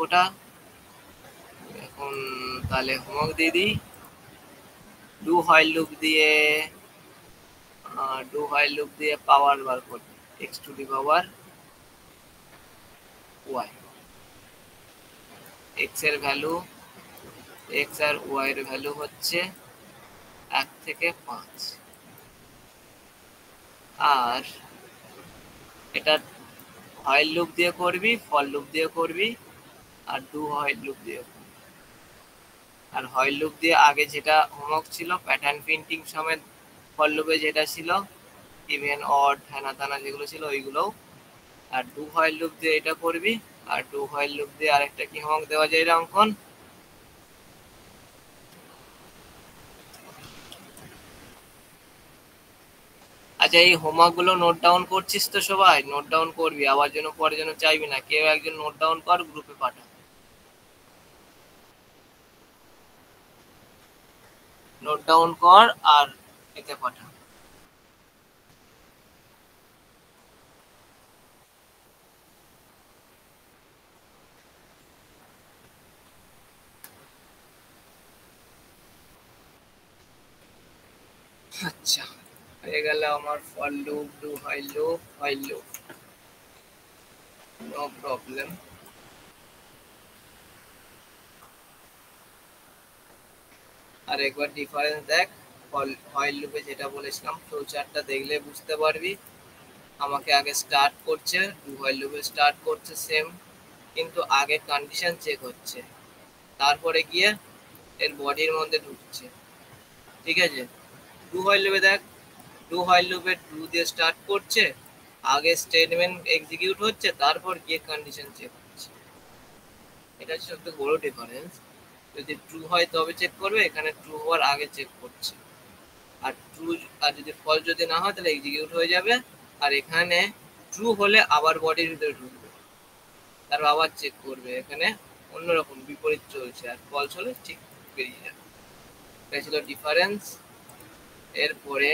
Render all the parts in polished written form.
বাক্যটা এখন তাহলে হোমওয়ার্ক দিয়ে দিই। ডু হোয়াইল লুপ দিয়ে পাওয়ার বার করবে x two the power y। x এর ভ্যালু x আর y এর ভ্যালু হচ্ছে 1 থেকে 5। আর এটা হোয়াইল লুপ দিয়ে করবি, ফর লুপ দিয়ে করবি, আর ডু হোয়াইল লুপ দিয়ে। আর হোয়াইল লুপ দিয়ে আগে যেটা হোমওয়ার্ক ছিল প্যাটার্ন প্রিন্টিং সমেত ফর লুপে যেটা ছিল ইভেন অড হ্যানা তানা যেগুলো ছিল ওইগুলোও। আর ডু হোয়াইল লুপ দিয়ে এটা করবি। আর ডু হোয়াইল লুপ দিয়ে আরেকটা কি হোমওয়ার্ক দেওয়া যায় এটা অঙ্কন। আচ্ছা এই হোমওয়ার্ক গুলো নোট ডাউন করছিস তো সবাই? নোট ডাউন করবি, আবার যেন পরে যেন চাইবি না। কেউ একজন নোট ডাউন কর, গ্রুপে পাঠা। নোট ডাউন কর আর এতে পাঠা। আচ্ছা হয়ে গেল আমার for loop, do while loop, no problem. আর একবার ডিফারেন্স দেখ হোয়াইল লুপে যেটা বলেছিলাম, ফ্লোচার্টটা দেখলে বুঝতে পারবি। আমাকে আগে স্টার্ট করছে, ডু হোয়াইল লুপে স্টার্ট করছে সেম, কিন্তু আগে কন্ডিশন চেক হচ্ছে, তারপরে গিয়ে এর বডির মধ্যে ঢুকছে। ঠিক আছে? ডু হোয়াইল লুপে দেখ, ডু হোয়াইল লুপে ডু দিয়ে স্টার্ট করছে, আগে স্টেটমেন্ট এক্সিকিউট হচ্ছে, তারপর গিয়ে কন্ডিশন চেক হচ্ছে। এটা হচ্ছে সবথেকে বড় ডিফারেন্স। যদি ট্রু হয় তবে চেক করবে, এখানে ট্রু হওয়ার আগে চেক করছে। আর ট্রু, আর যদি ফলস যদি না হয় তাহলে এক্সিকিউট হয়ে যাবে। আর এখানে ট্রু হলে আবার বডির ভিতরে ঢুকবে, তারপর আবার চেক করবে। এখানে অন্যরকম বিপরীত চলছে, আর ফলস হলে ঠিক বেরিয়ে যাবে। এটা ছিল ডিফারেন্স। এরপরে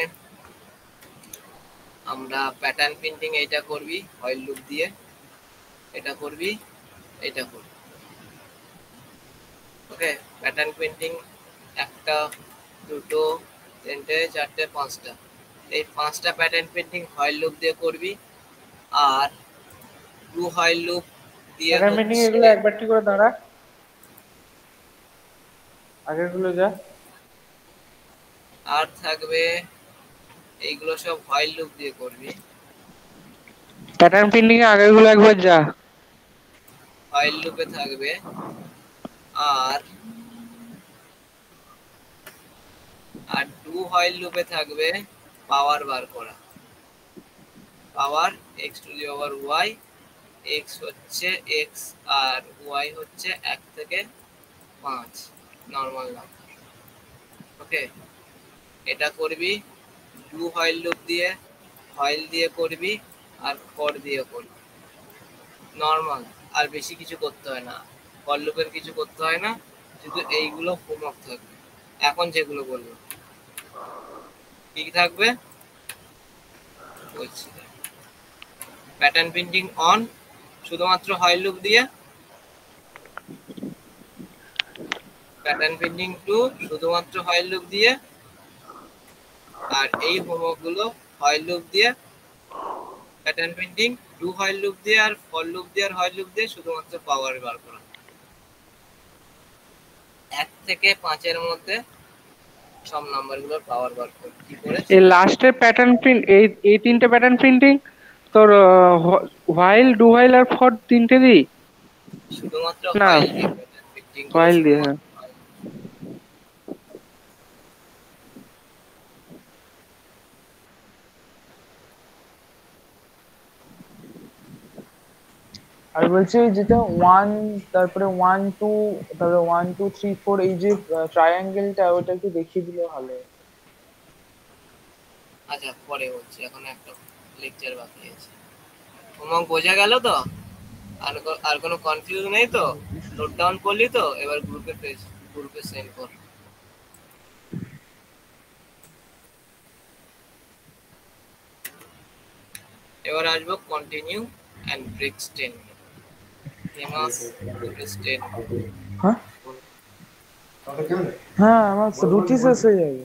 আমরা প্যাটার্ন প্রিন্টিং এইটা করবি হোয়াইল লুপ দিয়ে, এটা করবি, এটা করবি। ওকে, প্যাটার্ন প্রিন্টিং একটা, দুটো, তিনটে, চারটে, পাঁচটা। এই পাঁচটা প্যাটার্ন প্রিন্টিং হোয়াইল লুপ দিয়ে করবি। আর ডু হোয়াইল লুপ দিয়ে প্যাটার্ন এগুলো একবারটি করে দাঁড়া, আগেরগুলো যা। আর থাকবে এইগুলো সব হোয়াইল লুপ দিয়ে করবি। প্যাটার্ন প্রিন্টিং এর আগেরগুলো একবার যা। হোয়াইল লুপে থাকবে। আর আর ডু হোয়াইল লুপে থাকবে পাওয়ার বার করা। Power X to the power Y, X হচ্ছে এক্স আর ওয়াই হচ্ছে 1 থেকে 5 নর্মাল নাম্বার। ওকে, এটা করবি ডু হোয়াইল লুপ দিয়ে, হোয়াইল দিয়ে করবি, আর ফর দিয়ে করবি নর্মাল। আর বেশি কিছু করতে হয় না, ফর লুপের কিছু করতে হয় না, শুধু এইগুলো হোমওয়ার্ক থাকবে। এখন যেগুলো বলবো কি থাকবে বলছি। প্যাটার্ন প্রিন্টিং অন শুধুমাত্র হোয়াইল লুপ দিয়ে, প্যাটার্ন প্রিন্টিং টু শুধুমাত্র হোয়াইল লুপ দিয়ে, আর এই হোমওয়ার্ক গুলো হোয়াইল লুপ দিয়ে, pattern printing, do while loop দিয়ে, আর ফর লুপ দিয়ে, আর হোয়াইল লুপ দিয়ে শুধুমাত্র পাওয়ার বার করা। 1 থেকে 5 এর মধ্যে সব নাম্বারগুলোর পাওয়ার বার করে কি করে। এই লাস্টের প্যাটার্ন প্রিন্ট, এই তিনটে প্যাটার্ন প্রিন্টিং তোর হোয়াইল, ডু হোয়াইল আর ফর তিনটে দিই শুধুমাত্র না? হোয়াইল দিয়ে প্যাটার্ন প্রিন্টিং করে হোয়াইল দিয়ে, হ্যাঁ। শুধুমাত্র। আর বলছি যেটা 1, তারপরে 1 2, তারপরে 1 2 3 4, এই যে ট্রায়াঙ্গেলটা, ওটা একটু দেখিয়ে দিলে ভালো হয়। আচ্ছা পরে বলছি, এখন একটা লেকচার বাকি আছে। হোমওয়ার্ক বোঝা গেল তো? আর কোনো কনফিউজ নেই তো? নোট ডাউন করলি তো? এবার গ্রুপে সেন্ড কর। এবার আসবো continue and break statement. Famous দুটো স্টেটমেন্ট। হ্যাঁ হ্যাঁ আমার রুটি শেষ হয়ে যাবে।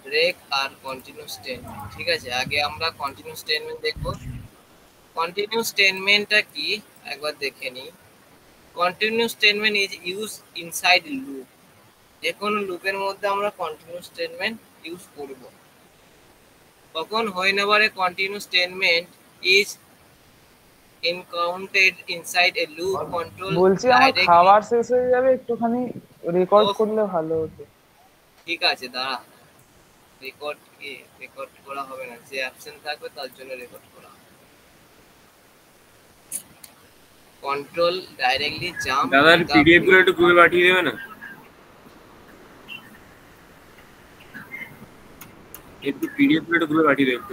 ব্রেক আর কন্টিনিউ স্টেটমেন্ট। ঠিক আছে, আগে আমরা কন্টিনিউ স্টেটমেন্ট দেখব। কন্টিনিউ স্টেটমেন্টটা কি একবার দেখে নিই। Continue statement is use inside loop. যে কোনো লুপের মধ্যে আমরা কন্টিনিউ স্টেটমেন্ট ইউজ করব। কখন whenever a continuous statement is encountered inside a loop control বলছি আমার directly। খাবার শেষ হয়ে যাবে, একটুখানি রেকর্ড ওহ, করলে ভালো হতো। ঠিক আছে দাঁড়া, রেকর্ড করা হবে না, যে অ্যাবসেন্ট থাকবে তার জন্য রেকর্ড করা হবে। কন্ট্রোল ডাইরেক্টলি জাম্প দাদার পিডিএফ গুলো একটু গ্রুপে পাঠিয়ে দেবে না? একটু পিডিএফ গুলো একটু গ্রুপে পাঠিয়ে দেবে।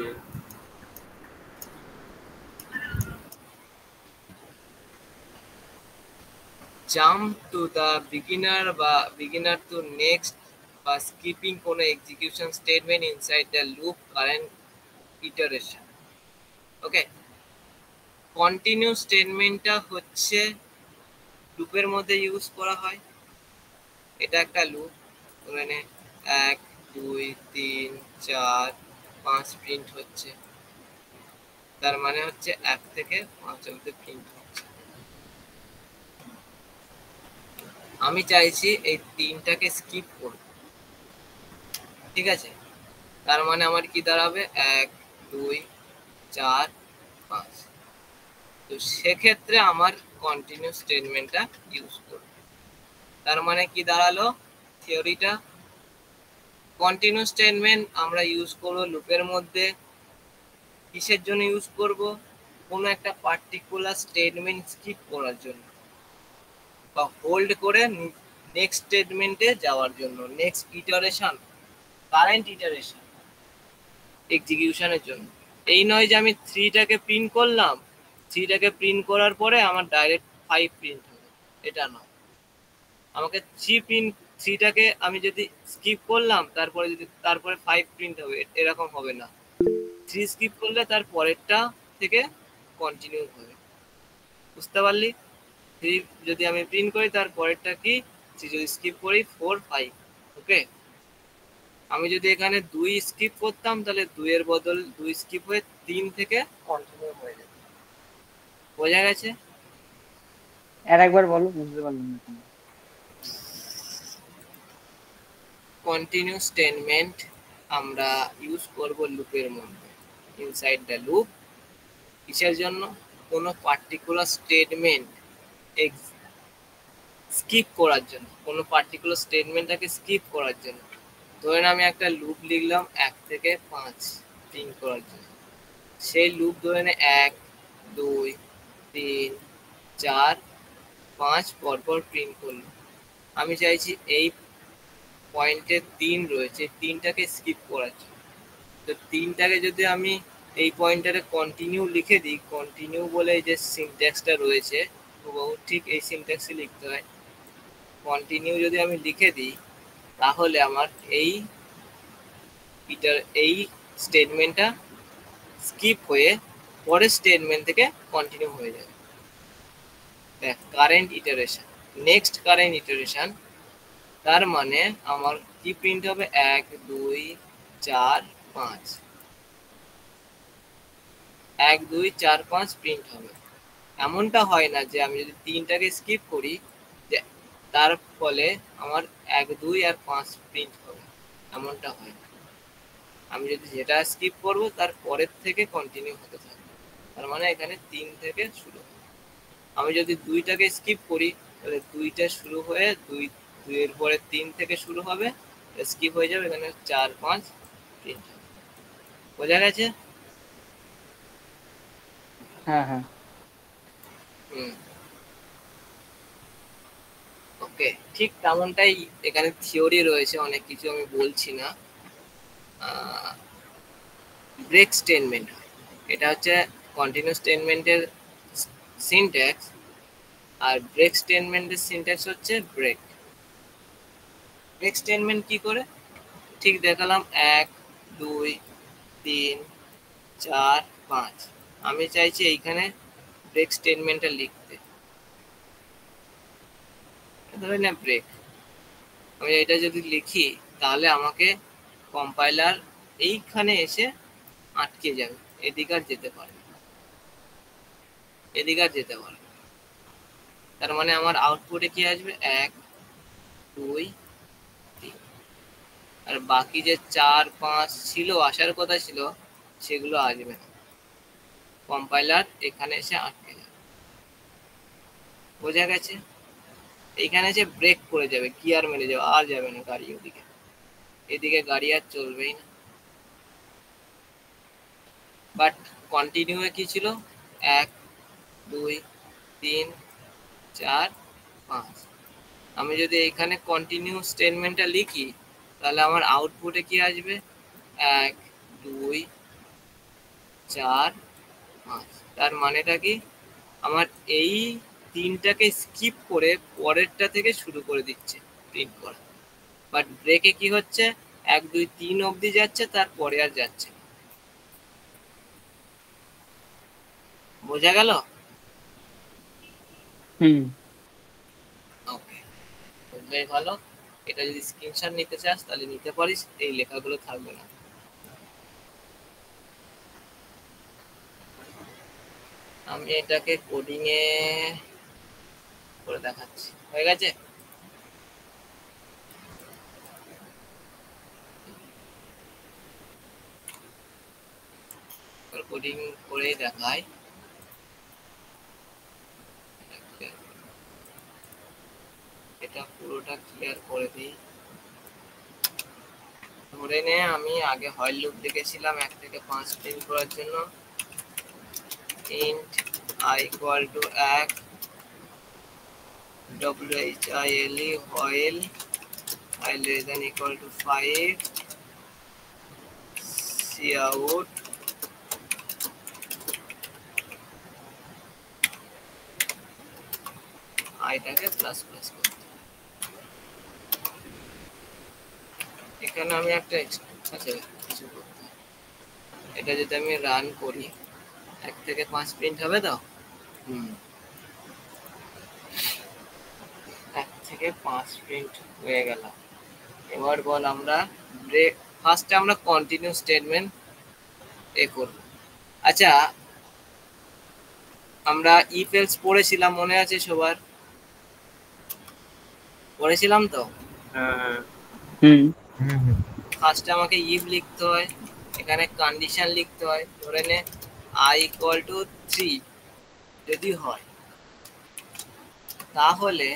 জাম্প টু দ্য বিগিনার বা বিগিনার টু নেক্সট বা স্কিপিং কোনো execution statement inside the loop current iteration. Okay, continue স্টেটমেন্টটা হচ্ছে লুপের মধ্যে ইউজ করা হয়। এটা একটা লুপ, ধরে নে 1 2 3 4 5 প্রিন্ট হচ্ছে, তার মানে হচ্ছে 1 থেকে 5 অবধি প্রিন্ট হচ্ছে। আমি চাইছি এই 3টাকে স্কিপ করব। ঠিক আছে, তার মানে আমার কি দাঁড়াবে 1 2 4 5। তো সেক্ষেত্রে আমার কন্টিনিউ স্টেটমেন্টটা ইউজ করব। তার মানে কি দাঁড়ালো থিওরিটা? কন্টিনিউ স্টেটমেন্ট আমরা ইউজ করব লুপের মধ্যে। কিসের জন্য ইউজ করব? কোনো একটা পার্টিকুলার স্টেটমেন্ট স্কিপ করার জন্য বা হোল্ড করে নেক্সট স্টেটমেন্টে যাওয়ার জন্য, নেক্সট ইটারেশন, কারেন্ট ইটারেশন এক্সিকিউশনের জন্য। এই নয় যে আমি 3টাকে প্রিন্ট করলাম, 3টাকে প্রিন্ট করার পরে আমার ডাইরেক্ট 5 প্রিন্ট হবে, এটা নয়। আমাকে 3টাকে আমি যদি স্কিপ করলাম, তারপরে 5 প্রিন্ট হবে, এরকম হবে না। 3 স্কিপ করলে তার পরেরটা থেকে কন্টিনিউ হবে। বুঝতে পারলি? 3 যদি আমি প্রিন্ট করি তার পরেরটা কি, 3 যদি স্কিপ করি 4 5। ওকে, আমি যদি এখানে 2 স্কিপ করতাম তাহলে 2 এর বদল 2 স্কিপ হয়ে 3 থেকে কন্টিনিউ হয়ে যেত। বোঝা গেছে? আর একবার বলো, বুঝতে পারলাম না। কন্টিনিউ স্টেটমেন্ট আমরা ইউজ করব লুপের মধ্যে, ইনসাইড দ্য লুপ। কিসের জন্য? কোনো পার্টিকুলার স্টেটমেন্ট স্কিপ করার জন্য, কোনো পার্টিকুলার স্টেটমেন্টটাকে স্কিপ করার জন্য। ধরেন আমি একটা লুপ লিখলাম 1 থেকে 5 প্রিন্ট করার জন্য। সেই লুপ ধরেন 1 2 3 4 5 পরপর প্রিন্ট করলো। আমি চাইছি এই পয়েন্টে 3 রয়েছে, 3টাকে স্কিপ করার জন্য। তো 3টাকে যদি আমি এই পয়েন্টারে কন্টিনিউ লিখে দিই, কন্টিনিউ বলে যে সিনট্যাক্সটা রয়েছে হুবহু ঠিক এই সিনট্যাক্সে লিখতে হয়। কন্টিনিউ যদি আমি লিখে দিই তাহলে আমার এই স্টেটমেন্টটা স্কিপ হয়ে পরের স্টেটমেন্ট থেকে কন্টিনিউ হয়ে যাবে। দেখ, current iteration, next current iteration, তার মানে আমার কি প্রিন্ট হবে 1 2 4 5, 1 2 4 5 প্রিন্ট হবে। এমনটা হয় না যে আমি যদি 3টাকে স্কিপ করি যে তার ফলে আমার 1 2 আর 5 প্রিন্ট হবে, এমনটা হয় না। আমি যদি যেটা স্কিপ করব তার পরের থেকে কন্টিনিউ হতে থাকবে, তার মানে এখানে 3 থেকে শুরু হবে। আমি যদি 2টাকে স্কিপ করি তাহলে 2টা শুরু হয়ে 2 এর পরে 3 থেকে শুরু হবে, স্কিপ হয়ে যাবে, এখানে 4 5 প্রিন্ট হবে। বোঝা গেছে? হ্যাঁ হ্যাঁ। ওকে, ঠিক তেমনটাই এখানে থিওরি রয়েছে, অনেক কিছু আমি বলছি না। ব্রেক স্টেটমেন্ট, এটা হচ্ছে কন্টিনিউয়াস স্টেটমেন্টের সিনট্যাক্স, আর ব্রেক স্টেটমেন্টের সিনট্যাক্স হচ্ছে ব্রেক। ব্রেক স্টেটমেন্ট কি করে ঠিক দেখালাম, 1 2 3 4 5। আমি চাইছি এইখানে ব্রেক স্টেটমেন্টটা লিখতে। ধরে নে ব্রেক, আমি এটা যদি লিখি তাহলে আমাকে কম্পাইলার এইখানে এসে আটকে যাবে, এদিকে আর যেতে পারে, এদিকে আর যেতে পারে। তার মানে আমার আউটপুটে কি আসবে, 1 2 3, আর বাকি যে 4 5 ছিল আসার কথা ছিল সেগুলো আসবে না, কম্পাইলার এখানে এসে আটকে যাবে। বোঝা গেছে? এইখানে এসে ব্রেক করে যাবে, গিয়ার মেরে যাবে, আর যাবে না গাড়ি ওদিকে, এদিকে গাড়ি আর চলবেই না। বাট কন্টিনিউ কি ছিল, 1 2 3 4 5। আমি যদি এখানে কন্টিনিউ স্টেটমেন্টটা লিখি তাহলে আমার আউটপুটে কি আসবে, 1 2 4 5। তার মানেটা কি, আমার এই তিনটাকে স্কিপ করে পরেরটা থেকে শুরু করে দিচ্ছে প্রিন্ট করা। বাট ব্রেকে কি হচ্ছে, 1 2 3 অবধি যাচ্ছে, তারপরে আর যাচ্ছে না। বোঝা গেল? ওকে, বুঝলেই ভালো। এটা যদি স্ক্রিনশট নিতে চাস তাহলে নিতে পারিস, এই লেখাগুলো থাকবে না। আমি এটাকে কোডিং এ করে দেখাচ্ছি, হয়ে গেছে? কোডিং করেই দেখাই। এটা পুরোটা ক্লিয়ার করে দিই। ধরে নে আমি আগে হোয়াইল লুপ লিখেছিলাম 1 থেকে 5 প্রিন্ট করার জন্য। int I equal to 1, while while less than equal to 5, cout আইটাকে প্লাস প্লাস করতে। এখানে আমি একটা আচ্ছা কিছু করতে হবে। এটা যদি আমি রান করি 1 থেকে 5 প্রিন্ট হবে তো। 1 থেকে 5 প্রিন্ট হয়ে গেল। এবার বল আমরা ব্রেক, ফার্স্টে আমরা কন্টিনিউ স্টেটমেন্ট এ করব। আচ্ছা, আমরা ইফ এলস পড়েছিলাম, মনে আছে সবার? পড়েছিলাম তো। হ্যাঁ ফার্স্টে আমাকে ইফ লিখতে হয়, এখানে কন্ডিশন লিখতে হয়। ধরে নে I equal to 3 যদি হয় তাহলে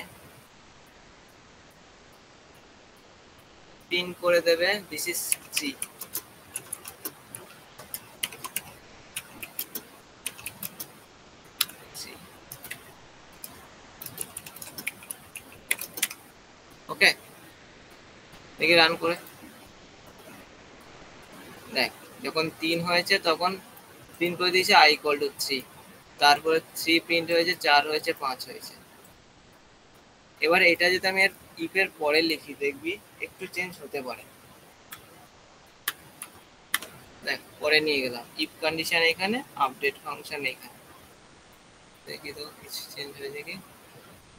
প্রিন্ট করে দেবে দিস ইজ 3। ওকে, দেখি রান করে দেখ। যখন 3 হয়েছে তখন প্রিন্ট করে দিয়েছে I equal to 3, তারপরে 3 প্রিন্ট হয়েছে, 4 হয়েছে, 5 হয়েছে। এবার এটা যদি আমি ইফ এর পরে লিখি দেখবি একটু চেঞ্জ হতে পারে। দেখ পরে নিয়ে গেলাম, ইফ কন্ডিশন এখানে, আপডেট ফাংশন এখানে। দেখি তো কিছু চেঞ্জ হয়েছে কি।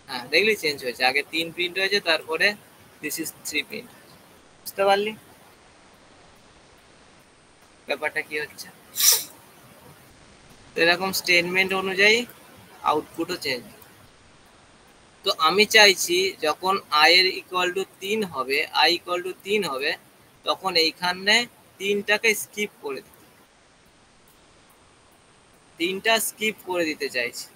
হ্যাঁ দেখলি চেঞ্জ হয়েছে, আগে 3 প্রিন্ট হয়েছে, তারপরে দিস ইজ 3 প্রিন্ট। বুঝতে পারলি ব্যাপারটা কি হচ্ছে? এরকম স্টেটমেন্ট অনুযায়ী আউটপুটও চেঞ্জ। তো আমি চাইছি যখন i এর ইকুয়াল টু 3 হবে, i ইকুয়াল টু 3 হবে, তখন এইখানে 3টাকে স্কিপ করে দিতে, 3টা স্কিপ করে দিতে চাইছি।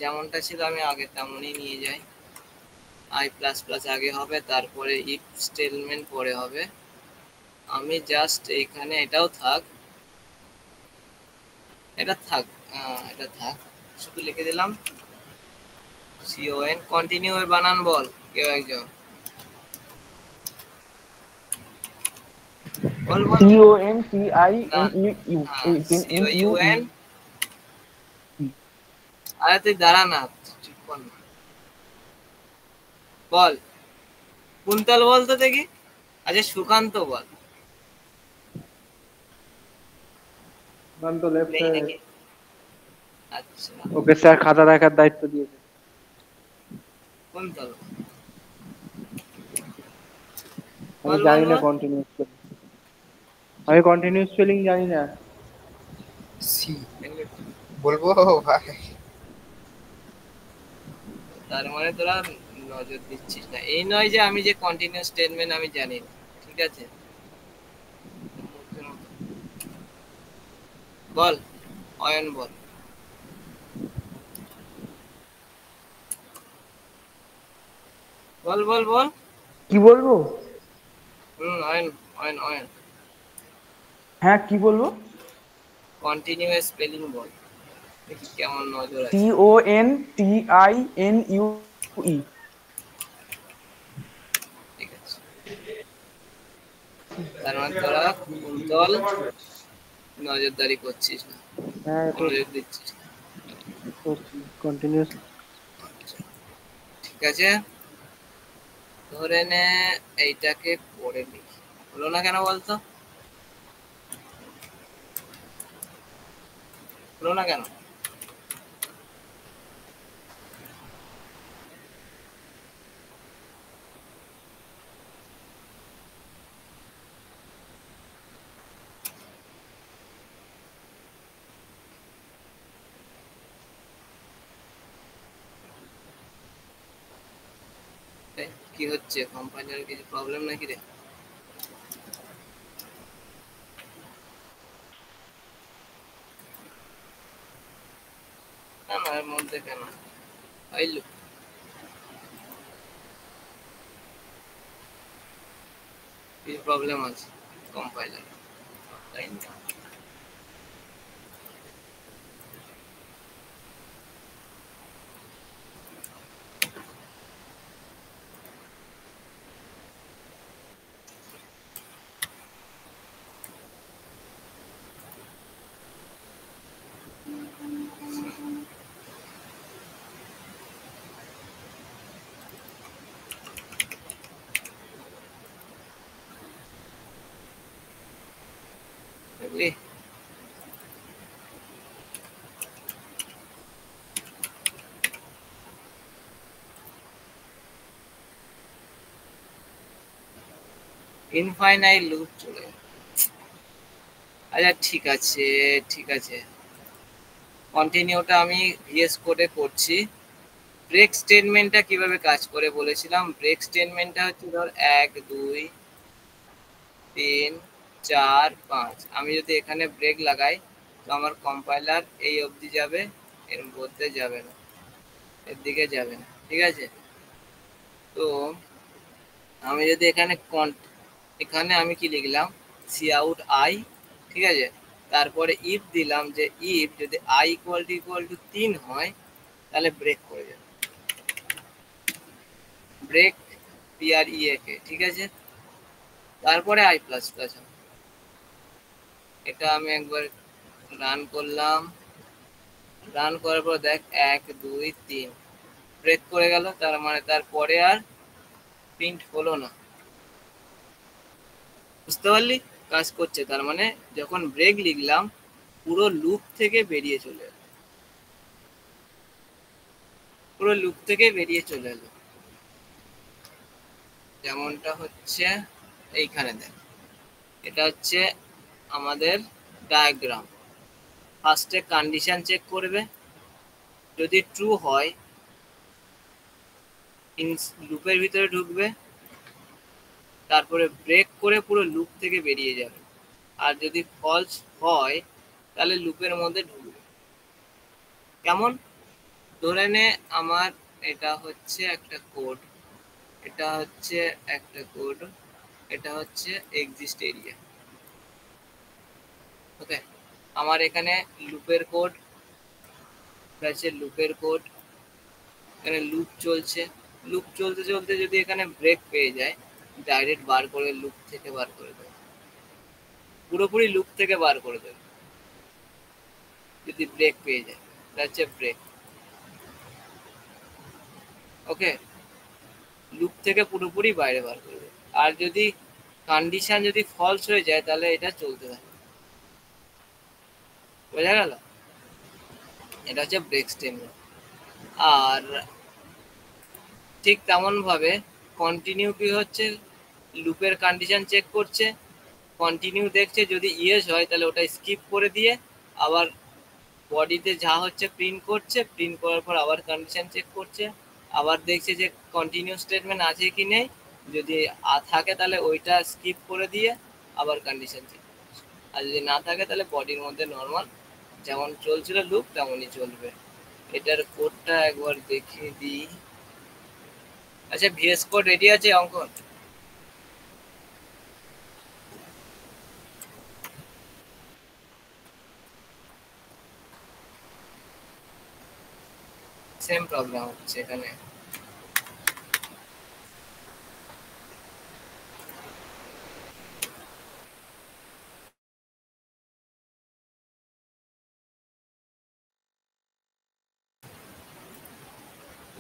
যেমনটা ছিল আমি আগে তেমনই নিয়ে যাই। i প্লাস প্লাস আগে হবে, তারপরে ইফ স্টেটমেন্ট পরে হবে। আমি জাস্ট এখানে এটাও থাক, এটা থাক, এটা থাক, শুধু লিখে দিলাম con। কন্টিনিউ এর বানান বল কেউ একজন, বল বল। CONTINEU। আরে তুই দাঁড়া না, চুপ কর না, বল। কুন্তল বল তো দেখি। আচ্ছা সুকান্ত বল। সুকান্ত লেফট নেই নাকি? আচ্ছা, ওকে স্যার খাতা দেখার দায়িত্ব দিয়েছে। কোন তল? আমি বল বল জানি না বল। কন্টিনিউয়াস স্পেলিং, আমি কন্টিনিউয়াস স্পেলিং জানি না। বলবো ভাই? তার মানে তোরা নজর দিচ্ছিস না। এই নয় যে আমি যে কন্টিনিউয়াস স্টেটমেন্ট আমি জানি না, ঠিক আছে? বল অয়ন, বল। বল বল বল। কি বলবো? অয়ন অয়ন অয়ন, হ্যাঁ কি বলবো? কন্টিনিউয়াস স্পেলিং বল, দেখি কেমন নজর আছে। TONTINUE। ঠিক আছে, তার মানে তোরা কুন্তল নজরদারি করছিস না, হ্যাঁ তো মনোযোগ দিচ্ছিস না। কন্টিনিউয়াস। ঠিক আছে, ধরে নে এইটাকে পড়ে লিখি। হলো না কেন বলতো? হলো না কেন? এই, কি হচ্ছে? কম্পাইলার কিছু প্রবলেম নাকি রে? না না, এর মধ্যে কেন আইলো? কিছু প্রবলেম আছে কম্পাইলার, তাই না? বুঝলি? ইনফাইনাইট লুপ চলে গেল। আচ্ছা ঠিক আছে, ঠিক আছে, কন্টিনিউটা আমি ভিএস কোডে করছি। ব্রেক স্টেটমেন্টটা কিভাবে কাজ করে বলেছিলাম। ব্রেক স্টেটমেন্টটা হচ্ছে ধর 1 2 3 4 5। আমি যদি এখানে ব্রেক লাগাই তো আমার কম্পাইলার এই অবধি যাবে, এর মধ্যে যাবে না, এর দিকে যাবে না, ঠিক আছে? তো আমি যদি এখানে এখানে আমি কি লিখলাম, সি আউট আই, ঠিক আছে? তারপরে ইফ দিলাম যে ইফ যদি আই ইকুয়াল টু 3 হয় তাহলে ব্রেক করে যাবে, ব্রেক PREAK, ঠিক আছে? তারপরে আই প্লাস প্লাস। এটা আমি একবার রান করলাম, রান করার পর দেখ 1 2 3 ব্রেক করে গেল, তার মানে তারপরে আর প্রিন্ট হলো না। বুঝতে পারলি? কাজ করছে। তার মানে যখন ব্রেক লিখলাম পুরো লুপ থেকে বেরিয়ে চলে এলো, পুরো লুপ থেকে বেরিয়ে চলে এলো। যেমনটা হচ্ছে এইখানে দেখ, এটা হচ্ছে আমাদের ডায়াগ্রাম। ফার্স্টে কন্ডিশন চেক করবে, যদি ট্রু হয় লুপের ভিতরে ঢুকবে, তারপরে ব্রেক করে পুরো লুপ থেকে বেরিয়ে যাবে। আর যদি ফলস হয় তাহলে লুপের মধ্যে ঢুকবে। কেমন? ধরে নে আমার এটা হচ্ছে একটা কোড, এটা হচ্ছে একটা কোড, এটা হচ্ছে এক্সিস্ট এরিয়া। ওকে, আমার এখানে লুপের কোড আছে, লুপের কোড, এখানে লুপ চলছে। লুপ চলতে চলতে যদি এখানে ব্রেক পেয়ে যায় ডাইরেক্ট বার করে লুপ থেকে বার করে দেবে, পুরোপুরি লুপ থেকে বার করে দেবে যদি ব্রেক পেয়ে যায়। এটা হচ্ছে ব্রেক। ওকে, লুপ থেকে পুরোপুরি বাইরে বার করে দেবে। আর যদি কন্ডিশন যদি ফলস হয়ে যায় তাহলে এটা চলতে থাকে। বোঝা গেল? এটা হচ্ছে ব্রেক স্টেটমেন্ট। আর ঠিক তেমন ভাবে কন্টিনিউ কি হচ্ছে, লুপের কন্ডিশন চেক করছে, কন্টিনিউ দেখছে, যদি ইয়েস হয় তাহলে ওটা স্কিপ করে দিয়ে আবার বডিতে যা হচ্ছে প্রিন্ট করছে, প্রিন্ট করার পর আবার কন্ডিশন চেক করছে, আবার দেখছে যে কন্টিনিউ স্টেটমেন্ট আছে কি নেই, যদি থাকে তাহলে ওইটা স্কিপ করে দিয়ে আবার কন্ডিশন চেক করছে, আর যদি না থাকে তাহলে বডির মধ্যে নর্মাল যেমন চলছিল লুপ তেমনই চলবে। এটার কোডটা একবার দেখিয়ে দিই। আচ্ছা, ভিএস কোড রেডি আছে অঙ্কন? সেম প্রবলেম হচ্ছে এখানে।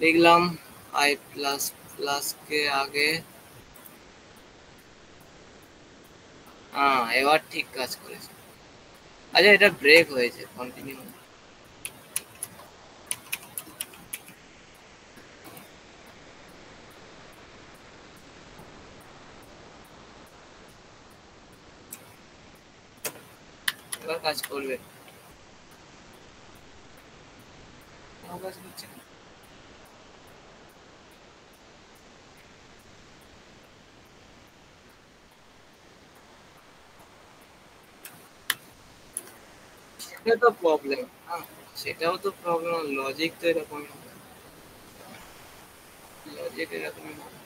লিখলাম আই প্লাস প্লাস के आगे। হ্যাঁ, এবার ঠিক কাজ করেছে। আচ্ছা, এটা ব্রেক হয়েছে, কন্টিনিউ। এবার কাজ করবে, কাজ করছে না। সেটা তো প্রবলেম। হ্যাঁ, সেটাও তো প্রবলেম। লজিক তো এরকমই হবে, লজিক এরকমই হবে।